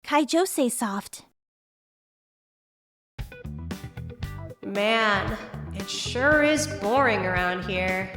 Kaijose soft. Man, it sure is boring around here.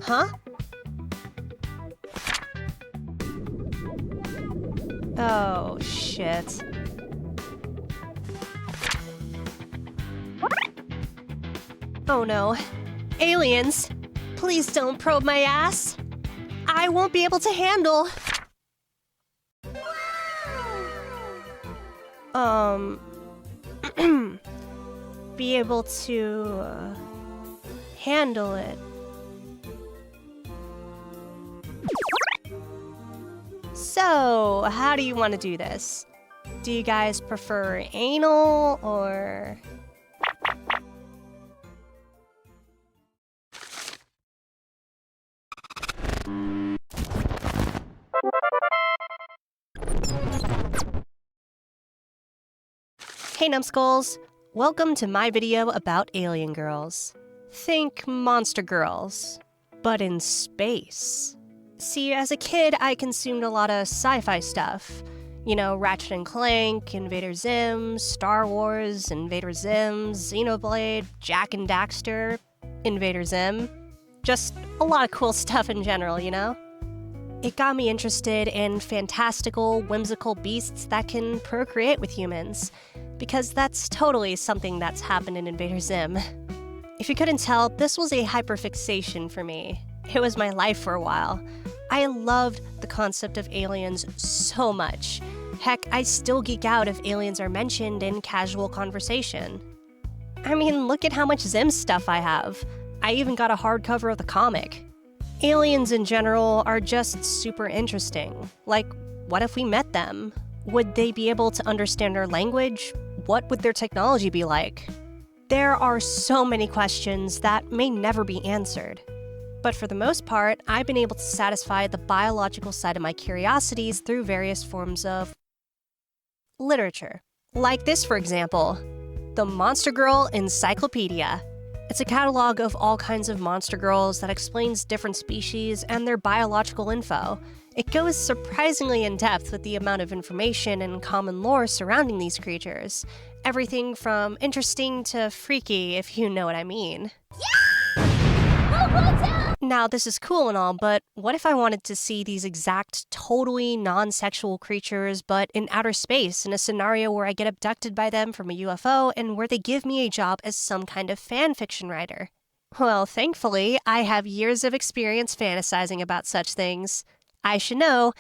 Huh? Oh, shit. Oh no. Aliens! Please don't probe my ass! I won't be able to handle... be able to... handle it. So, how do you want to do this? Do you guys prefer anal, or... Hey numbskulls! Welcome to my video about alien girls. Think monster girls, but in space. See, as a kid, I consumed a lot of sci-fi stuff. You know, Ratchet and Clank, Invader Zim, Star Wars, Invader Zim, Xenoblade, Jak and Daxter, Invader Zim. Just a lot of cool stuff in general, you know? It got me interested in fantastical, whimsical beasts that can procreate with humans, because that's totally something that's happened in Invader Zim. If you couldn't tell, this was a hyperfixation for me. It was my life for a while. I loved the concept of aliens so much. Heck, I still geek out if aliens are mentioned in casual conversation. I mean, look at how much Zim stuff I have. I even got a hardcover of the comic. Aliens in general are just super interesting. Like, what if we met them? Would they be able to understand our language? What would their technology be like? There are so many questions that may never be answered. But for the most part, I've been able to satisfy the biological side of my curiosities through various forms of literature. Like this, for example, the Monster Girl Encyclopedia. It's a catalog of all kinds of monster girls that explains different species and their biological info. It goes surprisingly in depth with the amount of information and common lore surrounding these creatures. Everything from interesting to freaky, if you know what I mean. Now, this is cool and all, but what if I wanted to see these exact, totally non-sexual creatures, but in outer space, in a scenario where I get abducted by them from a UFO and where they give me a job as some kind of fan fiction writer? Well, thankfully, I have years of experience fantasizing about such things. I should know,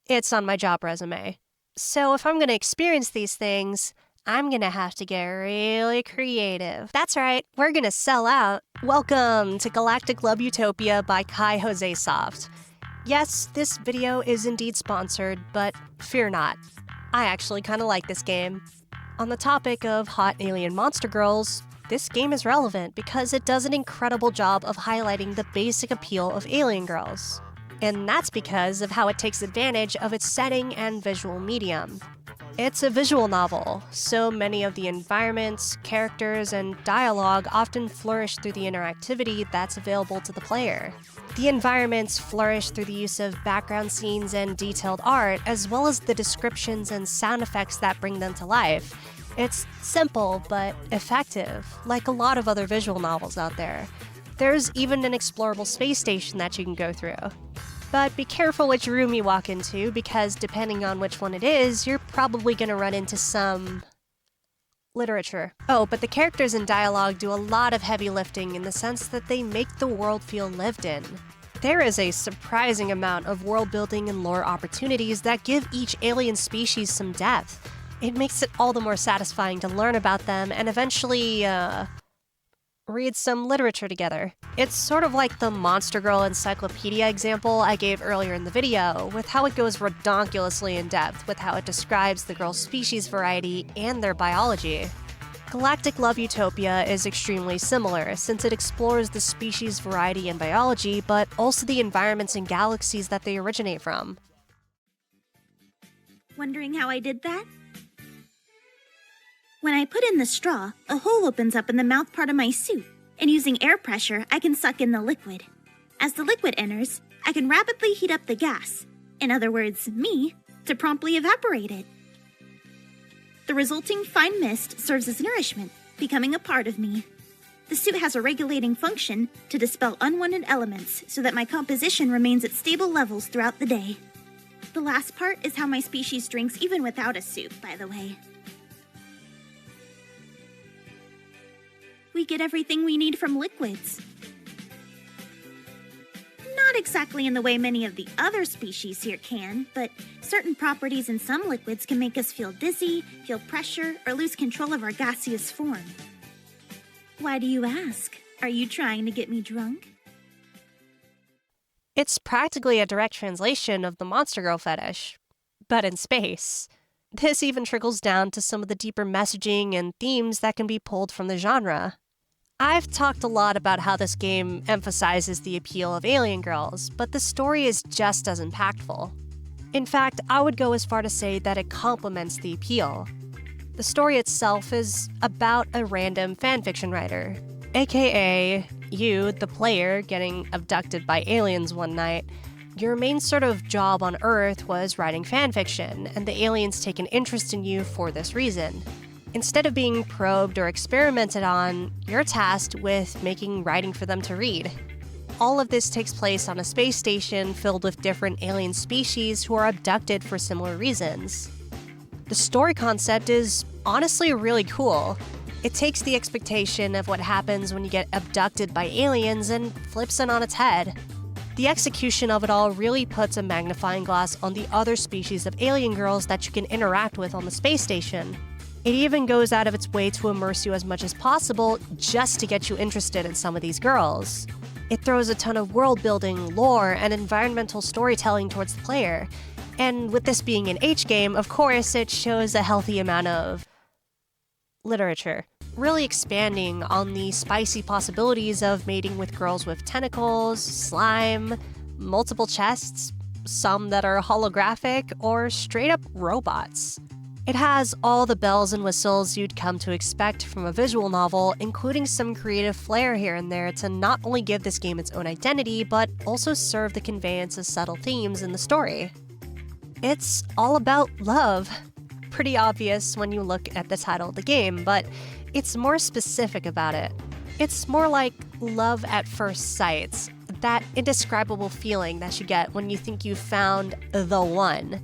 it's on my job resume. So if I'm going to experience these things, I'm gonna have to get really creative. That's right, we're gonna sell out. Welcome to Galactic Utopia by Kaijose Soft. Yes, this video is indeed sponsored, but fear not. I actually kinda like this game. On the topic of hot alien monster girls, this game is relevant because it does an incredible job of highlighting the basic appeal of alien girls. And that's because of how it takes advantage of its setting and visual medium. It's a visual novel, so many of the environments, characters, and dialogue often flourish through the interactivity that's available to the player. The environments flourish through the use of background scenes and detailed art, as well as the descriptions and sound effects that bring them to life. It's simple, but effective, like a lot of other visual novels out there. There's even an explorable space station that you can go through. But be careful which room you walk into, because depending on which one it is, you're probably gonna run into some literature. Oh, but the characters and dialogue do a lot of heavy lifting in the sense that they make the world feel lived in. There is a surprising amount of world building and lore opportunities that give each alien species some depth. It makes it all the more satisfying to learn about them and eventually, read some literature together. It's sort of like the Monster Girl Encyclopedia example I gave earlier in the video, with how it goes redonkulously in depth with how it describes the girls' species variety and their biology. Galactic Utopia is extremely similar, since it explores the species variety and biology, but also the environments and galaxies that they originate from. Wondering how I did that? When I put in the straw, a hole opens up in the mouth part of my suit, and using air pressure, I can suck in the liquid. As the liquid enters, I can rapidly heat up the gas, in other words, me, to promptly evaporate it. The resulting fine mist serves as nourishment, becoming a part of me. The suit has a regulating function to dispel unwanted elements so that my composition remains at stable levels throughout the day. The last part is how my species drinks even without a suit, by the way. We get everything we need from liquids. Not exactly in the way many of the other species here can, but certain properties in some liquids can make us feel dizzy, feel pressure, or lose control of our gaseous form. Why do you ask? Are you trying to get me drunk? It's practically a direct translation of the Monster Girl fetish, but in space. This even trickles down to some of the deeper messaging and themes that can be pulled from the genre. I've talked a lot about how this game emphasizes the appeal of alien girls, but the story is just as impactful. In fact, I would go as far to say that it complements the appeal. The story itself is about a random fanfiction writer, aka you, the player, getting abducted by aliens one night. Your main sort of job on Earth was writing fanfiction, and the aliens take an interest in you for this reason. Instead of being probed or experimented on, you're tasked with making writing for them to read. All of this takes place on a space station filled with different alien species who are abducted for similar reasons. The story concept is honestly really cool. It takes the expectation of what happens when you get abducted by aliens and flips it on its head. The execution of it all really puts a magnifying glass on the other species of alien girls that you can interact with on the space station. It even goes out of its way to immerse you as much as possible just to get you interested in some of these girls. It throws a ton of world building, lore, and environmental storytelling towards the player. And with this being an H game, of course, it shows a healthy amount of literature, really expanding on the spicy possibilities of mating with girls with tentacles, slime, multiple chests, some that are holographic, or straight up robots. It has all the bells and whistles you'd come to expect from a visual novel, including some creative flair here and there to not only give this game its own identity, but also serve the conveyance of subtle themes in the story. It's all about love. Pretty obvious when you look at the title of the game, but it's more specific about it. It's more like love at first sight, that indescribable feeling that you get when you think you've found the one.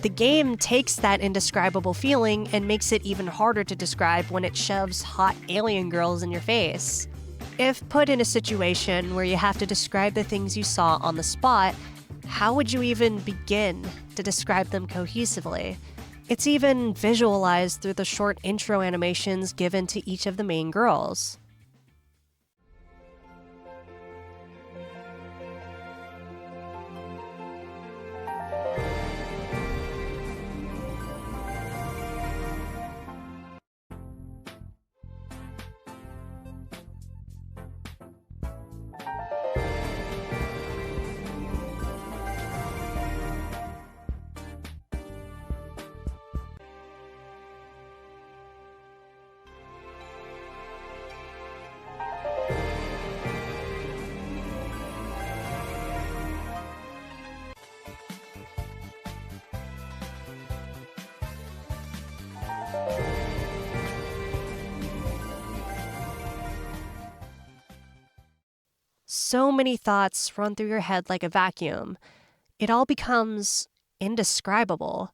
The game takes that indescribable feeling and makes it even harder to describe when it shoves hot alien girls in your face. If put in a situation where you have to describe the things you saw on the spot, how would you even begin to describe them cohesively? It's even visualized through the short intro animations given to each of the main girls. So many thoughts run through your head like a vacuum. It all becomes indescribable.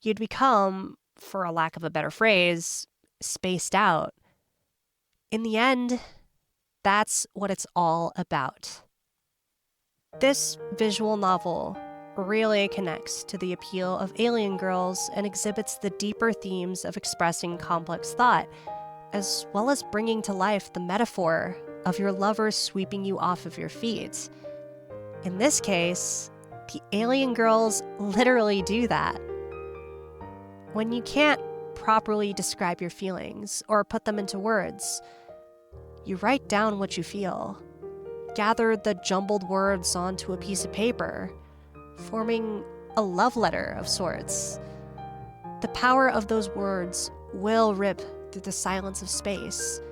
You'd become, for a lack of a better phrase, spaced out. In the end, that's what it's all about. This visual novel really connects to the appeal of alien girls and exhibits the deeper themes of expressing complex thought, as well as bringing to life the metaphor of your lover sweeping you off of your feet. In this case, the alien girls literally do that. When you can't properly describe your feelings or put them into words, you write down what you feel, gather the jumbled words onto a piece of paper, forming a love letter of sorts. The power of those words will rip through the silence of space,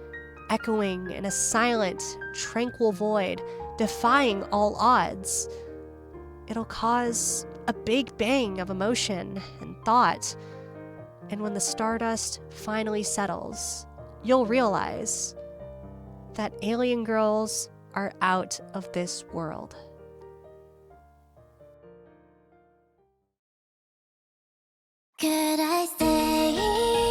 echoing in a silent, tranquil void, defying all odds. it'll cause a big bang of emotion and thought. And when the stardust finally settles, you'll realize that alien girls are out of this world. Could I stay?